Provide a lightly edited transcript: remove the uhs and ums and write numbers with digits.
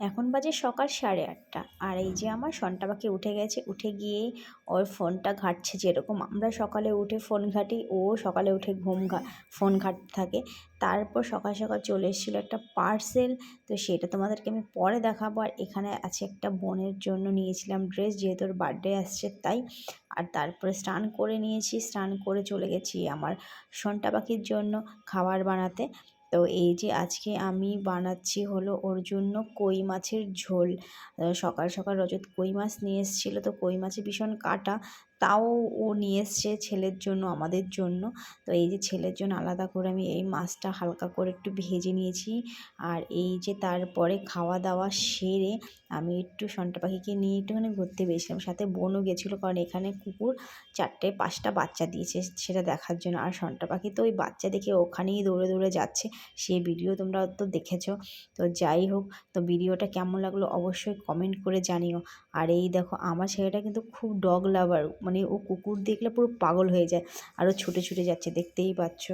এখন বাজে সকাল 8:30 আর এই যে আমার সন্টা পাখি উঠে গেছে। উঠে গিয়েই ওর ফোনটা ঘাঁটছে, যেরকম আমরা সকালে উঠে ফোন ঘাঁটি ও সকালে উঠে ফোন ঘাঁটতে থাকে। তারপর সকাল সকাল চলে এসেছিলো একটা পার্সেল, তো সেটা তোমাদেরকে আমি পরে দেখাবো। আর এখানে আছে একটা বোনের জন্য নিয়েছিলাম ড্রেস, যেহেতু ওর বার্থডে আসছে তাই। আর তারপরে স্নান করে নিয়েছি, স্নান করে চলে গেছি আমার সন্টা পাখির জন্য খাবার বানাতে। তো এই যে আজকে আমি বানাচ্ছি হলো ওর জন্য কই মাছের ঝোল। সকাল সকাল রজত কই মাছ নিয়ে এসেছিলো, তো কই মাছে ভীষণ কাটা, তাও ও নিয়ে এসছে ছেলের জন্য, আমাদের জন্য। তো এই যে ছেলের জন্য আলাদা করে আমি এই মাছটা হালকা করে একটু ভেজে নিয়েছি। আর এই যে তারপরে খাওয়া দাওয়া সেরে আমি একটু সন্টা পাখিকে নিয়ে একটুখানি ঘুরতে বেরিয়েছিলাম, সাথে বোনও গেছিলো, কারণ এখানে কুকুর 4-5টা বাচ্চা দিয়েছে সেটা দেখার জন্য। আর সন্টা পাখি তো ওই বাচ্চা দেখে ওখানেই দৌড়ে দৌড়ে যাচ্ছে, সেই ভিডিও তোমরা তো দেখেছো। তো যাই হোক, তো ভিডিওটা কেমন লাগলো অবশ্যই কমেন্ট করে জানিও। আর এই দেখো আমার ছেলেটা কিন্তু খুব ডগ লাভার, মানে ও কুকুর দেখলে পুরো পাগল হয়ে যায়, আরও ছুটে ছুটে যাচ্ছে, দেখতেই পাচ্ছ।